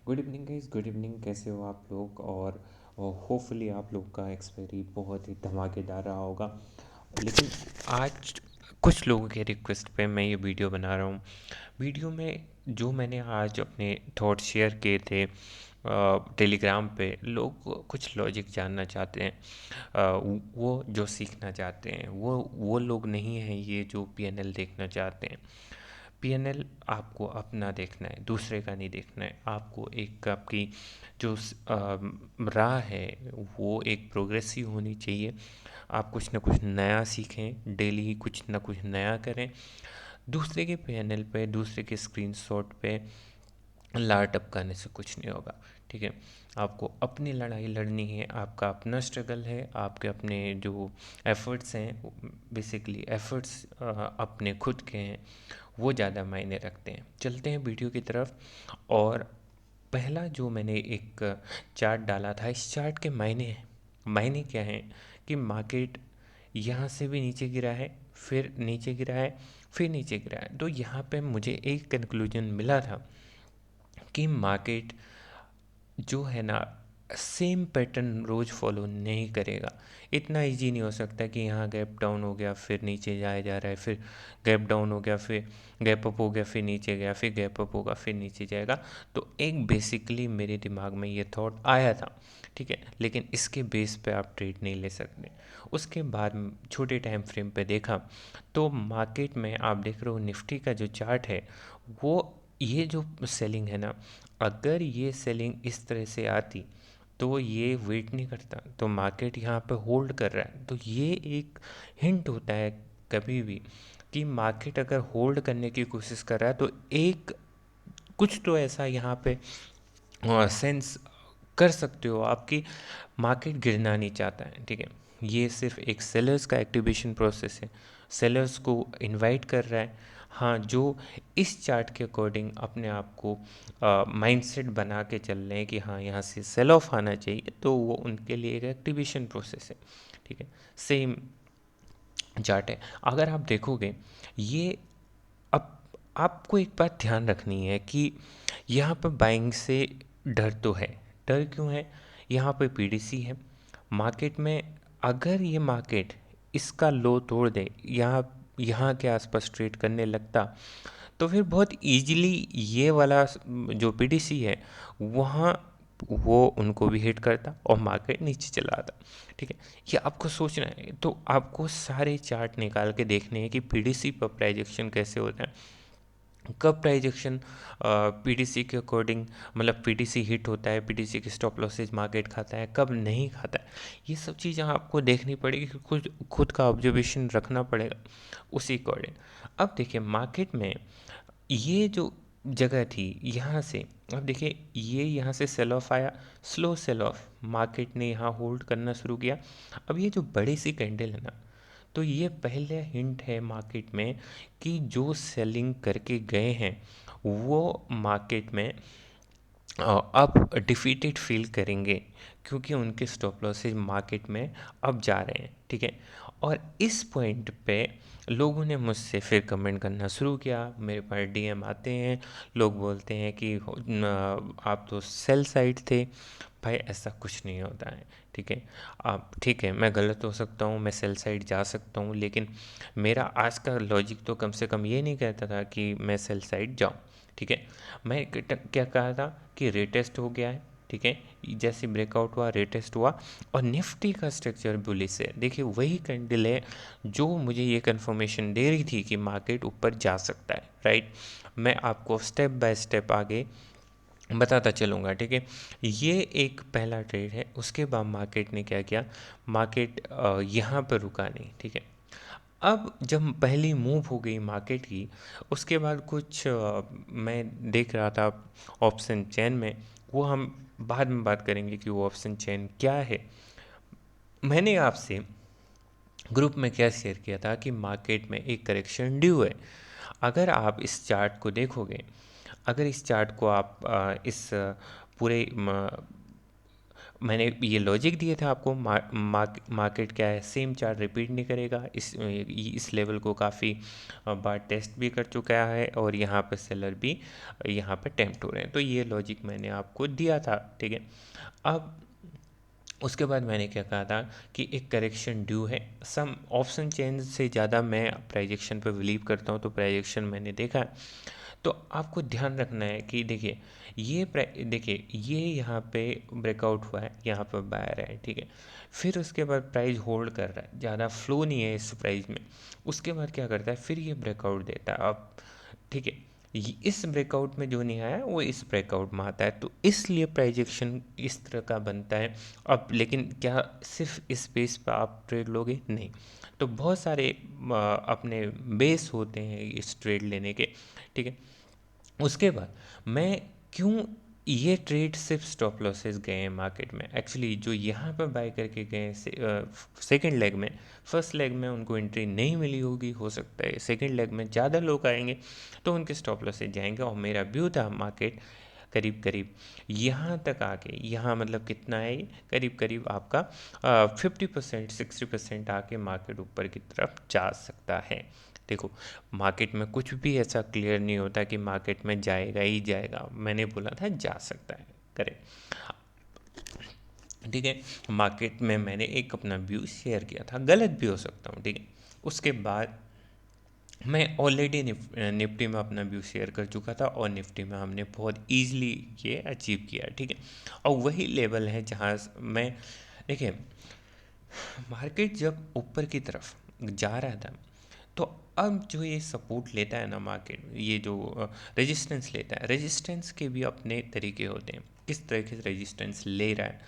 Good evening guys, good evening. कैसे हो आप लोग? और होपफुली आप लोग का एक्सपायरी बहुत ही धमाकेदार रहा होगा। लेकिन आज कुछ लोगों के रिक्वेस्ट पे मैं ये वीडियो बना रहा हूँ। वीडियो में जो मैंने आज अपने थॉट शेयर किए थे टेलीग्राम पे, लोग कुछ लॉजिक जानना चाहते हैं। वो जो सीखना चाहते हैं वो लोग नहीं हैं, ये जो पीएनएल देखना चाहते हैं। पीएनएल आपको अपना देखना है, दूसरे का नहीं देखना है। आपको एक आपकी जो राह है वो एक प्रोग्रेसिव होनी चाहिए। आप कुछ ना कुछ नया सीखें, डेली ही कुछ ना कुछ नया करें। दूसरे के पीएनएल पे, दूसरे के स्क्रीनशॉट पे लार टपकाने से कुछ नहीं होगा। ठीक है, आपको अपनी लड़ाई लड़नी है, आपका अपना स्ट्रगल है, आपके अपने जो एफ़र्ट्स हैं, बेसिकली एफ़र्ट्स अपने खुद के हैं, वो ज़्यादा मायने रखते हैं। चलते हैं वीडियो की तरफ। और पहला जो मैंने एक चार्ट डाला था, इस चार्ट के मायने मायने क्या हैं कि मार्केट यहाँ से भी नीचे गिरा है, फिर नीचे गिरा है, फिर नीचे गिरा है। तो यहाँ पे मुझे एक कंक्लूजन मिला था कि मार्केट जो है ना, सेम पैटर्न रोज़ फॉलो नहीं करेगा। इतना इजी नहीं हो सकता कि यहाँ गैप डाउन हो गया फिर नीचे जाया जा रहा है, फिर गैप डाउन हो गया, फिर गैप अप हो गया, फिर नीचे गया, फिर गैप अप होगा, फिर नीचे जाएगा। तो एक बेसिकली मेरे दिमाग में ये थॉट आया था, ठीक है, लेकिन इसके बेस पे आप ट्रेड नहीं ले सकते। उसके बाद छोटे टाइम फ्रेम पे देखा तो मार्केट में आप देख रहे हो निफ्टी का जो चार्ट है, वो ये जो सेलिंग है ना, अगर ये सेलिंग इस तरह से आती तो ये वेट नहीं करता, तो मार्केट यहाँ पे होल्ड कर रहा है। तो ये एक हिंट होता है कभी भी कि मार्केट अगर होल्ड करने की कोशिश कर रहा है तो एक कुछ तो ऐसा यहाँ पे सेंस कर सकते हो आपकी मार्केट गिरना नहीं चाहता है। ठीक है, ये सिर्फ एक सेलर्स का एक्टिवेशन प्रोसेस है, सेलर्स को इनवाइट कर रहा है। हाँ, जो इस चार्ट के अकॉर्डिंग अपने आप को माइंडसेट बना के चल रहे हैं कि हाँ यहाँ से सेल ऑफ आना चाहिए, तो वो उनके लिए एक एक्टिवेशन प्रोसेस है। ठीक है, सेम चार्ट है। अगर आप देखोगे ये, अब आपको एक बात ध्यान रखनी है कि यहाँ पर बाइंग से डर तो है। डर क्यों है? यहाँ पे पीडीसी है मार्केट में। अगर ये मार्केट इसका लो तोड़ दे, यहाँ के आसपास ट्रेड करने लगता, तो फिर बहुत इजीली ये वाला जो पीडीसी है वहाँ वो उनको भी हिट करता और मार्केट नीचे चला आता। ठीक है, ये आपको सोचना है। तो आपको सारे चार्ट निकाल के देखने हैं कि पीडीसी पर प्राइजेक्शन कैसे होता है, कब प्राइजेक्शन पीडीसी के अकॉर्डिंग, मतलब पीडीसी हिट होता है, पीडीसी के स्टॉप लॉसेज मार्केट खाता है, कब नहीं खाता है। ये सब चीज़ें आपको देखनी पड़ेगी, खुद का ऑब्जर्वेशन रखना पड़ेगा उसी अकॉर्डिंग। अब देखिए मार्केट में ये जो जगह थी, यहाँ से अब देखिए ये यहाँ से सेल ऑफ आया, स्लो सेल ऑफ, मार्केट ने यहाँ होल्ड करना शुरू किया। अब ये जो बड़ी सी कैंडल है ना, तो ये पहले हिंट है मार्केट में कि जो सेलिंग करके गए हैं वो मार्केट में अब डिफीटेड फील करेंगे, क्योंकि उनके स्टॉप लॉसेज मार्केट में अब जा रहे हैं। ठीक है, और इस पॉइंट पे लोगों ने मुझसे फिर कमेंट करना शुरू किया, मेरे पास डीएम आते हैं, लोग बोलते हैं कि आप तो सेल साइड थे। भाई ऐसा कुछ नहीं होता है। ठीक है, आप ठीक है, मैं गलत हो सकता हूँ, मैं सेल साइड जा सकता हूँ, लेकिन मेरा आज का लॉजिक तो कम से कम ये नहीं कहता था कि मैं सेल साइड जाऊँ। ठीक है, मैं क्या कहा था कि रेटेस्ट हो गया है। ठीक है, जैसे ब्रेकआउट हुआ, रेटेस्ट हुआ, और निफ्टी का स्ट्रक्चर बुलिश है। देखिए वही कैंडल है जो मुझे ये कंफर्मेशन दे रही थी कि मार्केट ऊपर जा सकता है। राइट, मैं आपको स्टेप बाय स्टेप आगे बताता चलूँगा। ठीक है, ये एक पहला ट्रेड है। उसके बाद मार्केट ने क्या किया, मार्केट यहाँ पर रुका नहीं। ठीक है, अब जब पहली मूव हो गई मार्केट की, उसके बाद कुछ मैं देख रहा था ऑप्शन चेन में, वो हम बाद में बात करेंगे कि वो ऑप्शन चेन क्या है। मैंने आपसे ग्रुप में क्या शेयर किया था कि मार्केट में एक करेक्शन ड्यू है। अगर आप इस चार्ट को देखोगे, अगर इस चार्ट को आप इस पूरे मैंने ये लॉजिक दिए थे आपको, मार्केट क्या है, सेम चार्ट रिपीट नहीं करेगा, इस लेवल को काफ़ी बार टेस्ट भी कर चुका है और यहाँ पे सेलर भी यहाँ पे टेम्प्ट हो रहे हैं। तो ये लॉजिक मैंने आपको दिया था, ठीक है। अब उसके बाद मैंने क्या कहा था कि एक करेक्शन ड्यू है, सम ऑप्शन चेंज से ज़्यादा मैं प्राइजेक्शन पे बिलीव करता हूँ, तो प्राइजेक्शन मैंने देखा है। तो आपको ध्यान रखना है कि देखिए देखिए ये यहाँ पे ब्रेकआउट हुआ है, यहाँ पर बायर है, ठीक है। फिर उसके बाद प्राइस होल्ड कर रहा है, ज़्यादा फ्लो नहीं है इस प्राइस में। उसके बाद क्या करता है, फिर ये ब्रेकआउट देता है अब, ठीक है। इस ब्रेकआउट में जो नहीं आया वो इस ब्रेकआउट में आता है, तो इसलिए प्राइजेक्शन इस तरह का बनता है। अब लेकिन क्या सिर्फ इस बेस पर आप ट्रेड लोगे? नहीं। तो बहुत सारे अपने बेस होते हैं इस ट्रेड लेने के, ठीक है। उसके बाद मैं क्यों, ये ट्रेड सिर्फ स्टॉप लॉसेस गए हैं मार्केट में, एक्चुअली जो यहाँ पर बाय करके गए सेकेंड लेग में, फर्स्ट लेग में उनको एंट्री नहीं मिली होगी, हो सकता है सेकेंड लेग में ज़्यादा लोग आएंगे तो उनके स्टॉप लॉसेस जाएंगे। और मेरा व्यू था मार्केट करीब करीब यहाँ तक आके, यहाँ मतलब कितना है ये, करीब करीब आपका 50% 60% आके मार्केट ऊपर की तरफ जा सकता है। देखो मार्केट में कुछ भी ऐसा क्लियर नहीं होता कि मार्केट में जाएगा ही जाएगा, मैंने बोला था जा सकता है, करेक्ट, ठीक है। मार्केट में मैंने एक अपना व्यू शेयर किया था, गलत भी हो सकता हूँ, ठीक है। उसके बाद मैं ऑलरेडी निफ्टी में अपना व्यू शेयर कर चुका था और निफ्टी में हमने बहुत ईजिली ये अचीव किया, ठीक है। और वही लेवल है जहाँ मैं, देखिए मार्केट जब ऊपर की तरफ जा रहा था, तो अब जो ये सपोर्ट लेता है ना मार्केट, ये जो रेजिस्टेंस लेता है, रेजिस्टेंस के भी अपने तरीके होते हैं, किस तरीके से रेजिस्टेंस ले रहा है।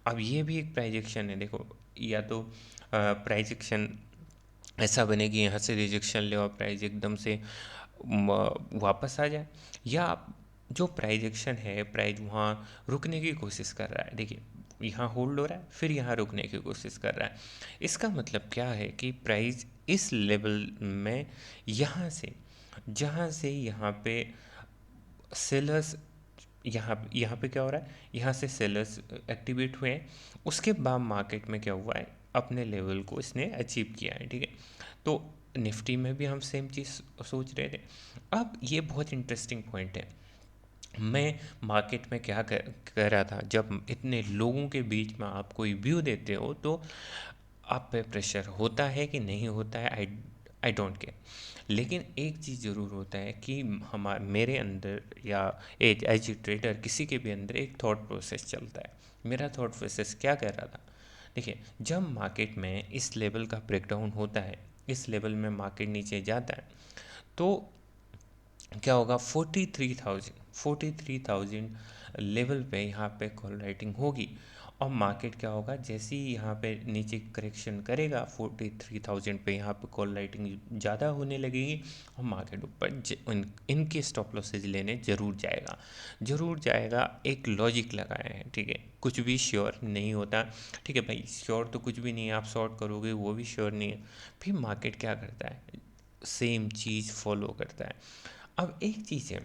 अब ये भी एक प्राइजेक्शन है, देखो या तो प्राइजेक्शन ऐसा बने कि यहाँ से रिजेक्शन ले और प्राइस एकदम से वापस आ जाए, या आप जो प्राइजेक्शन है प्राइस वहाँ रुकने की कोशिश कर रहा है, देखिए यहाँ होल्ड हो रहा है फिर यहाँ रुकने की कोशिश कर रहा है। इसका मतलब क्या है कि प्राइस इस लेवल में यहाँ से, जहाँ से यहाँ पे सेलर्स, यहाँ पे क्या हो रहा है, यहाँ से सेलर्स एक्टिवेट हुए हैं, उसके बाद मार्केट में क्या हुआ है, अपने लेवल को इसने अचीव किया है, ठीक है। तो निफ्टी में भी हम सेम चीज़ सोच रहे थे। अब ये बहुत इंटरेस्टिंग पॉइंट है, मैं मार्केट में क्या कर रहा था, जब इतने लोगों के बीच में आप कोई व्यू देते हो तो आप पे प्रेशर होता है कि नहीं होता है, आई डोंट केयर। लेकिन एक चीज़ ज़रूर होता है कि मेरे अंदर या एज ए ट्रेडर किसी के भी अंदर एक थॉट प्रोसेस चलता है। मेरा थॉट प्रोसेस क्या कह रहा था, देखिए जब मार्केट में इस लेवल का ब्रेकडाउन होता है, इस लेवल में मार्केट नीचे जाता है, तो क्या होगा, 43,000 लेवल पे यहाँ पे कॉल राइटिंग होगी। और मार्केट क्या होगा, जैसे ही यहाँ पे नीचे करेक्शन करेगा 43,000 पे, यहाँ पे कॉल राइटिंग ज़्यादा होने लगेगी और मार्केट ऊपर इनके स्टॉप लॉसेज लेने ज़रूर जाएगा, ज़रूर जाएगा। एक लॉजिक लगाया है, ठीक है, कुछ भी श्योर नहीं होता, ठीक है भाई, श्योर तो कुछ भी नहीं है, आप शॉर्ट करोगे वो भी श्योर नहीं है। फिर मार्केट क्या करता है, सेम चीज़ फॉलो करता है। अब एक चीज़ है,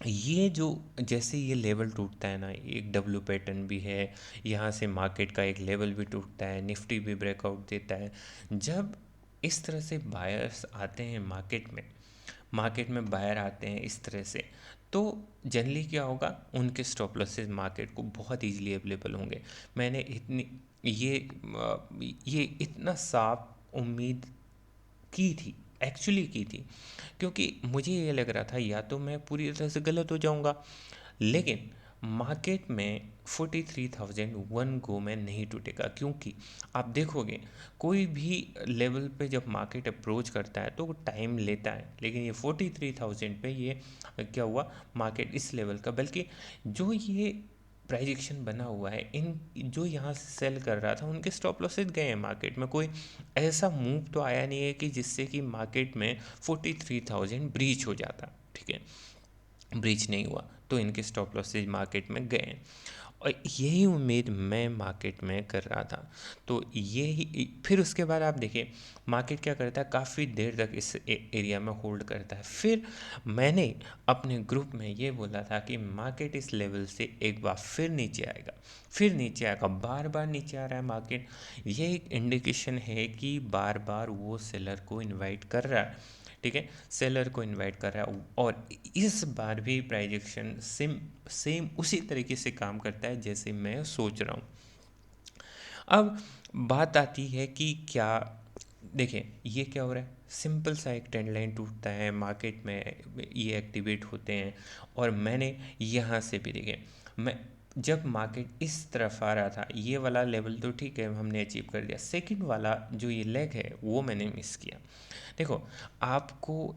ये जो जैसे ये लेवल टूटता है ना, एक डब्ल्यू पैटर्न भी है, यहाँ से मार्केट का एक लेवल भी टूटता है, निफ्टी भी ब्रेकआउट देता है। जब इस तरह से बायर्स आते हैं मार्केट में बायर आते हैं इस तरह से, तो जनरली क्या होगा, उनके स्टॉप लॉसेस मार्केट को बहुत इजीली अवेलेबल होंगे। मैंने इतनी ये इतना साफ उम्मीद की थी, एक्चुअली की थी, क्योंकि मुझे ये लग रहा था या तो मैं पूरी तरह से गलत हो जाऊंगा, लेकिन मार्केट में 43,000 वन गो में नहीं टूटेगा। क्योंकि आप देखोगे कोई भी लेवल पे जब मार्केट अप्रोच करता है तो वो टाइम लेता है, लेकिन ये 43,000 पे ये क्या हुआ, मार्केट इस लेवल का, बल्कि जो ये प्राइजेक्शन बना हुआ है, इन जो यहाँ से सेल कर रहा था उनके स्टॉप लॉसेस गए हैं मार्केट में। कोई ऐसा मूव तो आया नहीं है कि जिससे कि मार्केट में 43,000 ब्रीच हो जाता, ठीक है, ब्रीच नहीं हुआ, तो इनके स्टॉप लॉसेज मार्केट में गए हैं। और यही उम्मीद मैं मार्केट में कर रहा था। तो यही फिर उसके बाद आप देखिए मार्केट क्या करता है, काफ़ी देर तक इस एरिया में होल्ड करता है। फिर मैंने अपने ग्रुप में ये बोला था कि मार्केट इस लेवल से एक बार फिर नीचे आएगा, फिर नीचे आएगा, बार बार नीचे आ रहा है मार्केट। ये एक इंडिकेशन है कि बार बार वो सेलर को इनवाइट कर रहा है, ठीक है, सेलर को इनवाइट कर रहा है। और इस बार भी प्राइजेक्शन सेम सेम उसी तरीके से काम करता है जैसे मैं सोच रहा हूँ। अब बात आती है कि क्या, देखिए ये क्या हो रहा है, सिंपल सा एक ट्रेंड लाइन टूटता है मार्केट में, ये एक्टिवेट होते हैं। और मैंने यहाँ से भी देखे, मैं जब मार्केट इस तरफ आ रहा था, ये वाला लेवल तो ठीक है हमने अचीव कर दिया, सेकंड वाला जो ये लेग है वो मैंने मिस किया। देखो आपको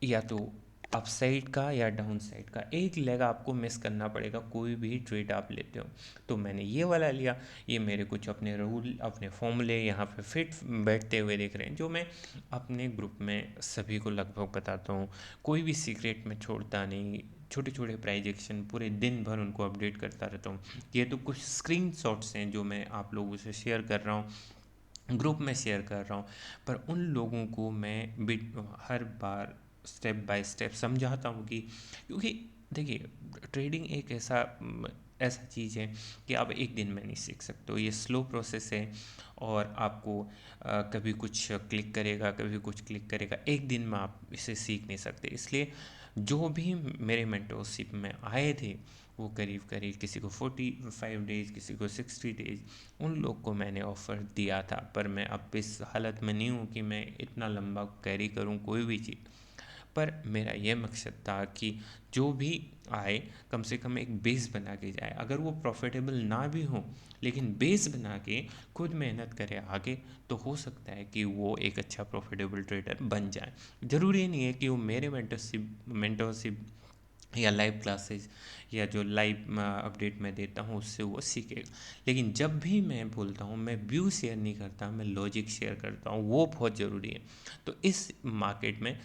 या तो अपसाइड का या डाउन साइड का एक लेग आपको मिस करना पड़ेगा, कोई भी ट्रेड आप लेते हो। तो मैंने ये वाला लिया, ये मेरे कुछ अपने रूल अपने फॉर्मूले यहाँ पे फिट बैठते हुए देख रहे हैं, जो मैं अपने ग्रुप में सभी को लगभग बताता हूँ, कोई भी सीक्रेट में छोड़ता नहीं। छोटे छोटे प्राइजेक्शन पूरे दिन भर उनको अपडेट करता रहता हूँ। ये तो कुछ स्क्रीन शॉट्स हैं जो मैं आप लोगों से शेयर कर रहा हूँ, ग्रुप में शेयर कर रहा हूँ। पर उन लोगों को मैं हर बार स्टेप बाय स्टेप समझाता हूँ कि, क्योंकि देखिए ट्रेडिंग एक ऐसा चीज़ है कि आप एक दिन में नहीं सीख सकते हो, ये स्लो प्रोसेस है। और आपको कभी कुछ क्लिक करेगा, कभी कुछ क्लिक करेगा, एक दिन में आप इसे सीख नहीं सकते। इसलिए जो भी मेरे मेंटोरशिप में आए थे, वो करीब करीब किसी को 45 डेज़, किसी को 60 डेज़, उन लोग को मैंने ऑफ़र दिया था। पर मैं अब इस हालत में नहीं हूँ कि मैं इतना लंबा कैरी करूँ कोई भी चीज़। पर मेरा ये मकसद था कि जो भी आए कम से कम एक बेस बना के जाए, अगर वो प्रॉफिटेबल ना भी हो लेकिन बेस बना के खुद मेहनत करे आगे, तो हो सकता है कि वो एक अच्छा प्रॉफिटेबल ट्रेडर बन जाए। ज़रूरी नहीं है कि वो मेरे मेंटरशिप या लाइव क्लासेस या जो लाइव अपडेट मैं देता हूँ उससे वो सीखेगा। लेकिन जब भी मैं बोलता हूँ, मैं व्यू शेयर नहीं करता, मैं लॉजिक शेयर करता हूँ, वो बहुत ज़रूरी है। तो इस मार्केट में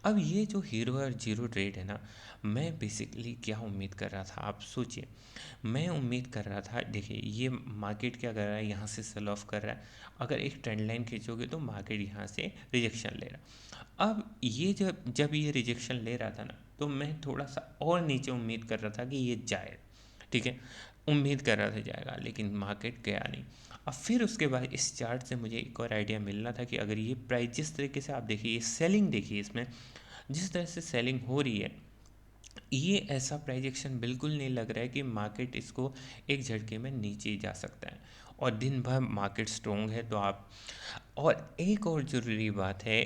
अब ये जो हीरो और जीरो ट्रेड है ना, मैं बेसिकली क्या उम्मीद कर रहा था आप सोचिए। मैं उम्मीद कर रहा था, देखिए ये मार्केट क्या कर रहा है, यहाँ से सेल ऑफ कर रहा है, अगर एक ट्रेंड लाइन खींचोगे तो मार्केट यहाँ से रिजेक्शन ले रहा है। अब ये जब जब ये रिजेक्शन ले रहा था ना, तो मैं थोड़ा सा और नीचे उम्मीद कर रहा था कि ये जाए, ठीक है, उम्मीद कर रहा था जाएगा, लेकिन मार्केट गया नहीं। अब फिर उसके बाद इस चार्ट से मुझे एक और आइडिया मिलना था कि अगर ये प्राइस जिस तरीके से आप देखिए, ये सेलिंग देखिए, इसमें जिस तरह से सेलिंग हो रही है, ये ऐसा प्राइजेक्शन बिल्कुल नहीं लग रहा है कि मार्केट इसको एक झटके में नीचे ही जा सकता है। और दिन भर मार्केट स्ट्रोंग है तो आप, और एक और ज़रूरी बात है,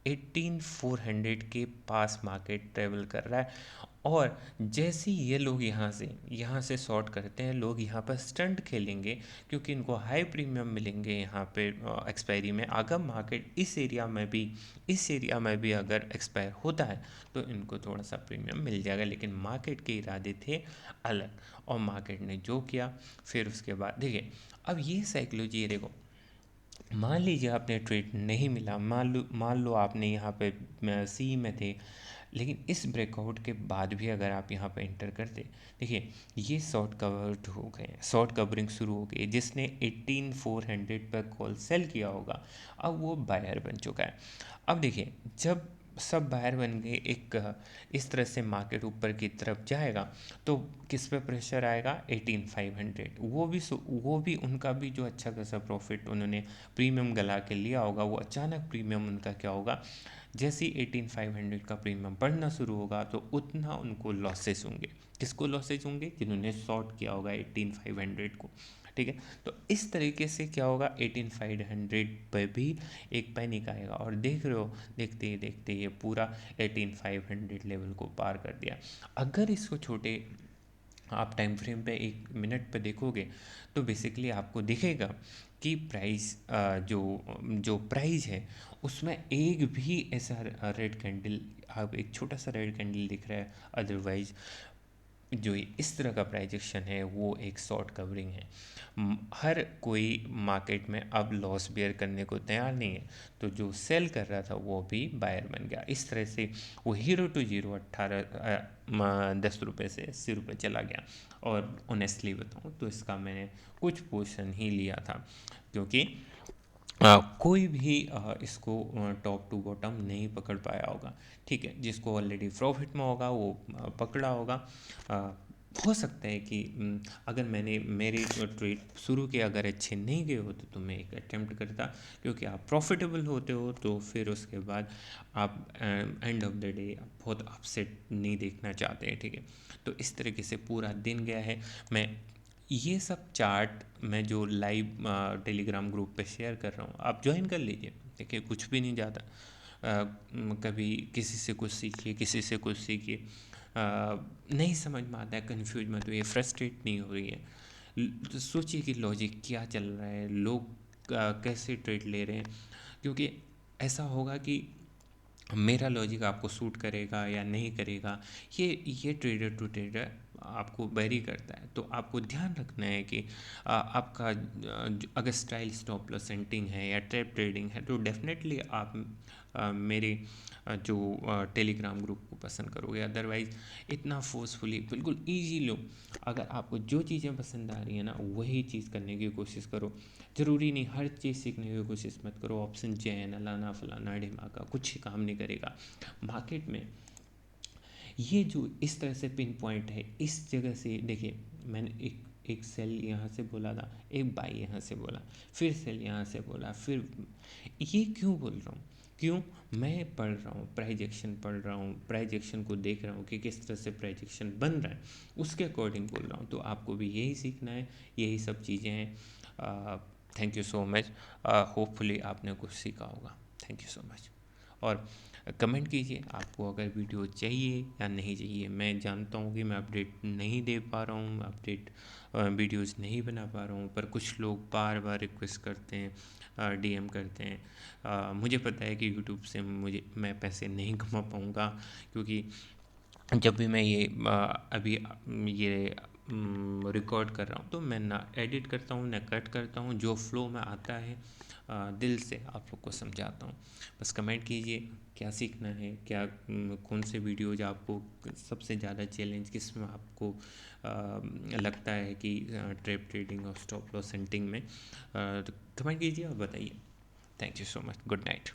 18,400 के पास मार्केट ट्रेवल कर रहा है। और जैसे ही ये लोग यहाँ से शॉर्ट करते हैं, लोग यहाँ पर स्टंट खेलेंगे, क्योंकि इनको हाई प्रीमियम मिलेंगे यहाँ पे एक्सपायरी में। अगर मार्केट इस एरिया में भी अगर एक्सपायर होता है तो इनको थोड़ा सा प्रीमियम मिल जाएगा। लेकिन मार्केट के इरादे थे अलग, और मार्केट ने जो किया, फिर उसके बाद देखिए अब ये साइकोलॉजी है। देखो मान लीजिए आपने ट्रेड नहीं मिला, मान लो आपने यहाँ पे सी में थे, लेकिन इस ब्रेकआउट के बाद भी अगर आप यहाँ पे इंटर करते, देखिए ये शॉर्ट कवर्ड हो गए, शॉर्ट कवरिंग शुरू हो गई। जिसने 18,400 पर कॉल सेल किया होगा, अब वो बायर बन चुका है। अब देखिए जब सब बायर बन गए, एक इस तरह से मार्केट ऊपर की तरफ जाएगा, तो किस पे प्रेशर आएगा, 18,500। वो भी उनका भी जो अच्छा खासा प्रॉफिट उन्होंने प्रीमियम गला के लिया होगा, वो अचानक प्रीमियम उनका क्या होगा, जैसे ही 18,500 का प्रीमियम बढ़ना शुरू होगा तो उतना उनको लॉसेस होंगे। किसको लॉसेस होंगे, जिन्होंने शॉर्ट किया होगा 18,500 को, ठीक है। तो इस तरीके से क्या होगा, 18,500 पर भी एक पैनिक आएगा, और देख रहे हो, देखते ही देखते ये पूरा 18,500 लेवल को पार कर दिया। अगर इसको छोटे आप टाइम फ्रेम पे 1 मिनट पे देखोगे, तो बेसिकली आपको दिखेगा कि प्राइस जो जो प्राइस है उसमें एक भी ऐसा रेड कैंडल, आप एक छोटा सा रेड कैंडल दिख रहा है, अदरवाइज जो इस तरह का प्राइजेक्शन है वो एक शॉर्ट कवरिंग है। हर कोई मार्केट में अब लॉस बेयर करने को तैयार नहीं है, तो जो सेल कर रहा था वो भी बायर बन गया। इस तरह से वो हीरो टू जीरो 10 रुपये से 80 रुपये चला गया। और ऑनेस्टली बताऊँ तो इसका मैंने कुछ पोर्शन ही लिया था, क्योंकि कोई भी इसको टॉप टू बॉटम नहीं पकड़ पाया होगा। ठीक है, जिसको ऑलरेडी प्रॉफिट में होगा वो पकड़ा होगा। अ, हो सकता है कि अगर मैंने मेरे ट्रेड शुरू के अगर अच्छे नहीं गए होते तो मैं एक अटेम्प्ट करता, क्योंकि आप प्रॉफिटेबल होते हो तो फिर उसके बाद आप एंड ऑफ द डे बहुत अपसेट नहीं देखना चाहते हैं। ठीक है, तो इस तरीके से पूरा दिन गया है। मैं ये सब चार्ट मैं जो लाइव टेलीग्राम ग्रुप पे शेयर कर रहा हूँ, आप ज्वाइन कर लीजिए। देखिए कुछ भी नहीं जाता, कभी किसी से कुछ सीखिए, किसी से कुछ सीखिए। नहीं समझ में आता है, कन्फ्यूज मत हुई, फ्रस्ट्रेट नहीं हो रही है, तो सोचिए कि लॉजिक क्या चल रहा है, लोग कैसे ट्रेड ले रहे हैं। क्योंकि ऐसा होगा कि मेरा लॉजिक आपको सूट करेगा या नहीं करेगा, ये ट्रेडर टू ट्रेडर आपको वेरी करता है। तो आपको ध्यान रखना है कि आपका अगर स्टाइल स्टॉप लॉस सेंटिंग है या ट्रैप ट्रेडिंग है तो डेफिनेटली आप मेरे जो टेलीग्राम ग्रुप को पसंद करोगे। अदरवाइज़ इतना फोर्सफुली बिल्कुल ईजी लो, अगर आपको जो चीज़ें पसंद आ रही हैं ना वही चीज़ करने की कोशिश करो। ज़रूरी नहीं हर चीज़ सीखने की कोशिश मत करो। ऑप्शन चेन अलाना फलाना ढिमाका कुछ काम नहीं करेगा मार्केट में। ये जो इस तरह से पिन पॉइंट है, इस जगह से देखिए, मैंने एक सेल यहाँ से बोला था, एक बाई यहाँ से बोला, फिर सेल यहाँ से बोला, फिर ये क्यों बोल रहा हूँ, क्यों मैं पढ़ रहा हूँ प्राइजेक्शन, पढ़ रहा हूँ प्राइजेक्शन को, देख रहा हूँ कि किस तरह से प्राइजेक्शन बन रहा है, उसके अकॉर्डिंग बोल रहा हूँ। तो आपको भी यही सीखना है, यही सब चीज़ें हैं। Thank you so much, hopefully आपने कुछ सीखा होगा। Thank you so much. और कमेंट कीजिए आपको अगर वीडियो चाहिए या नहीं चाहिए। मैं जानता हूँ कि मैं अपडेट नहीं दे पा रहा हूँ, अपडेट वीडियोस नहीं बना पा रहा हूँ, पर कुछ लोग बार बार रिक्वेस्ट करते हैं, डीएम करते हैं। मुझे पता है कि यूट्यूब से मैं पैसे नहीं कमा पाऊँगा, क्योंकि जब भी मैं ये अभी ये रिकॉर्ड कर रहा हूँ तो मैं ना एडिट करता हूँ ना कट करता हूँ, जो फ्लो में आता है दिल से आप लोग को समझाता हूँ। बस कमेंट कीजिए क्या सीखना है, क्या कौन से वीडियोज आपको सबसे ज़्यादा चैलेंज किस में आपको लगता है कि ट्रेप ट्रेडिंग और स्टॉप लॉस सेंटिंग में, तो कमेंट कीजिए और बताइए। Thank you so much, good night.